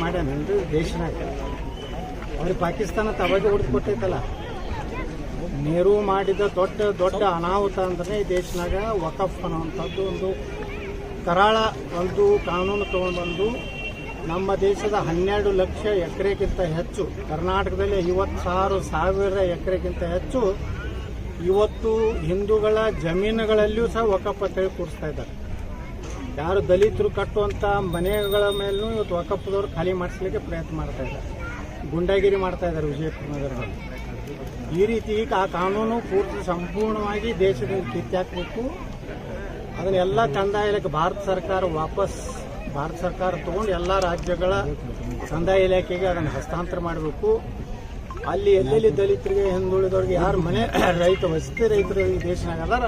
ಮಾಡ್ಯಾನೇನ್ರಿ ದೇಶನಾಗ? ಅವ್ರಿಗೆ ಪಾಕಿಸ್ತಾನ ತವಾಗಿ ಹೊಡೆದುಕೊಟ್ಟೈತಲ್ಲ. ನೆಹರು ಮಾಡಿದ ದೊಡ್ಡ ದೊಡ್ಡ ಅನಾಹುತ ಅಂದ್ರೆ ಈ ದೇಶನಾಗ ವಕಫ್ ಅನ್ನುವಂಥದ್ದು ಒಂದು ಕರಾಳ ಒಂದು ಕಾನೂನು ತಗೊಂಡ್ಬಂದು ನಮ್ಮ ದೇಶದ 12 ಲಕ್ಷ ಎಕರೆಗಿಂತ ಹೆಚ್ಚು, ಕರ್ನಾಟಕದಲ್ಲಿ 56,000 ಎಕರೆಗಿಂತ ಹೆಚ್ಚು ಇವತ್ತು ಹಿಂದೂಗಳ ಜಮೀನುಗಳಲ್ಲಿಯೂ ಸಹ ವಕಫ್ ಅಂತೇಳಿ ಕೂರಿಸ್ತಾ ಇದ್ದಾರೆ. ಯಾರು ದಲಿತರು ಕಟ್ಟುವಂಥ ಮನೆಗಳ ಮೇಲೂ ಇವತ್ತು ವಕಫ್ದವ್ರು ಖಾಲಿ ಮಾಡಿಸ್ಲಿಕ್ಕೆ ಪ್ರಯತ್ನ ಮಾಡ್ತಾ ಇದ್ದಾರೆ, ಗುಂಡಾಗಿರಿ ಮಾಡ್ತಾ ಇದ್ದಾರೆ ವಿಜಯಪುರ ನಗರದಲ್ಲಿ. ಈ ರೀತಿ ಆ ಕಾನೂನು ಪೂರ್ತಿ ಸಂಪೂರ್ಣವಾಗಿ ದೇಶದಿಂದ ಕಿತ್ತಾಕಬೇಕು. ಅದನ್ನೆಲ್ಲ ಕಂದಾಯ ಇಲಾಖೆ ಭಾರತ ಸರ್ಕಾರ ತಗೊಂಡು ಎಲ್ಲ ರಾಜ್ಯಗಳ ಕಂದಾಯ ಇಲಾಖೆಗೆ ಅದನ್ನು ಹಸ್ತಾಂತರ ಮಾಡಬೇಕು. ಅಲ್ಲಿ ಎಲ್ಲೆಲ್ಲಿ ದಲಿತರಿಗೆ ಹಿಂದುಳಿದವ್ರಿಗೆ ಯಾರು ಮನೆ ವಸತಿ ರೈತರು ಈ ದೇಶನಾಗ ಅದಾರ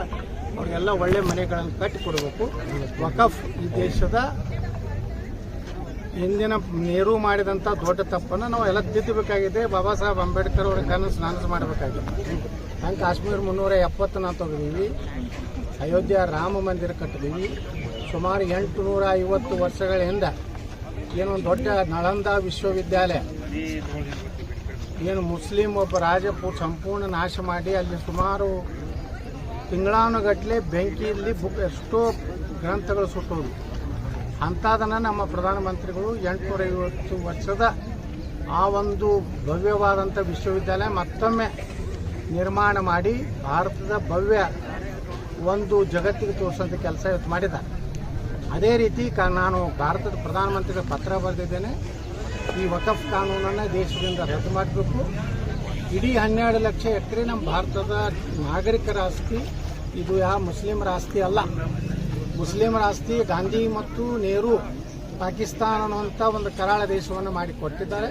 ಅವ್ರಿಗೆಲ್ಲ ಒಳ್ಳೆ ಮನೆಗಳನ್ನು ಕಟ್ಟಿಕೊಡಬೇಕು. ವಕಫ್ ಈ ದೇಶದ ಹಿಂದಿನ ನೆಹರು ಮಾಡಿದಂಥ ದೊಡ್ಡ ತಪ್ಪನ್ನು ನಾವು ಎಲ್ಲ ತಿದ್ದಬೇಕಾಗಿದೆ. ಬಾಬಾ ಸಾಹೇಬ್ ಅಂಬೇಡ್ಕರ್ ಅವ್ರ ನನಸು ಮಾಡಬೇಕಾಗಿದೆ. ಹಂಗೆ ಕಾಶ್ಮೀರ 370 ನಾವು ತೆಗೆದೀವಿ, ಅಯೋಧ್ಯ ರಾಮ ಮಂದಿರ ಕಟ್ಟಿದೀವಿ. ಸುಮಾರು 850 ವರ್ಷಗಳ ಹಿಂದೆ ಏನೊಂದು ದೊಡ್ಡ ನಳಂದ ವಿಶ್ವವಿದ್ಯಾಲಯ ಏನು ಮುಸ್ಲಿಂ ಒಬ್ಬ ರಾಜ ಸಂಪೂರ್ಣ ನಾಶ ಮಾಡಿ ಅಲ್ಲಿ ಸುಮಾರು ತಿಂಗಳಾನುಗಟ್ಟಲೆ ಬೆಂಕಿಯಲ್ಲಿ ಎಷ್ಟೋ ಗ್ರಂಥಗಳು ಸುಟ್ಟೋದು. ಅಂಥದನ್ನು ನಮ್ಮ ಪ್ರಧಾನಮಂತ್ರಿಗಳು 850 ವರ್ಷದ ಆ ಒಂದು ಭವ್ಯವಾದಂಥ ವಿಶ್ವವಿದ್ಯಾಲಯ ಮತ್ತೊಮ್ಮೆ ನಿರ್ಮಾಣ ಮಾಡಿ ಭಾರತದ ಭವ್ಯ ಒಂದು ಜಗತ್ತಿಗೆ ತೋರಿಸೋಂಥ ಕೆಲಸ ಇವತ್ತು ಮಾಡಿದ್ದಾರೆ. ಅದೇ ರೀತಿ ನಾನು ಭಾರತದ ಪ್ರಧಾನಮಂತ್ರಿಗಳ ಪತ್ರ ಬರೆದಿದ್ದೇನೆ. ಈ ವಕಫ್ ಕಾನೂನನ್ನು ದೇಶದಿಂದ ರದ್ದು ಮಾಡಬೇಕು. ಇಡೀ 12 ಲಕ್ಷ ಎಕರೆ ನಮ್ಮ ಭಾರತದ ನಾಗರಿಕರ ಆಸ್ತಿ, ಇದು ಯಾವ ಮುಸ್ಲಿಮರ ಆಸ್ತಿ ಅಲ್ಲ. ಮುಸ್ಲಿಮರ ಆಸ್ತಿ ಗಾಂಧಿ ಮತ್ತು ನೆಹರು ಪಾಕಿಸ್ತಾನ ಅನ್ನುವಂಥ ಒಂದು ಕರಾಳ ದೇಶವನ್ನು ಮಾಡಿ ಕೊಟ್ಟಿದ್ದಾರೆ.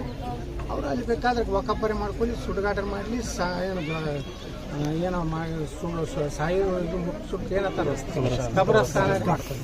ಅವರು ಅಲ್ಲಿ ಬೇಕಾದ್ರೆ ವಕಫರಿ ಮಾಡ್ಕೊಳ್ಳಿ, ಸುಡುಗಾಟ ಮಾಡಲಿ, ಏನೋ ಸಾಯಿ ಇದು ಮುಟ್ಟು ಏನಂತಾರೆ ಕಬ್ರಸ್ಥಾನ ಮಾಡ್ತಾರೆ.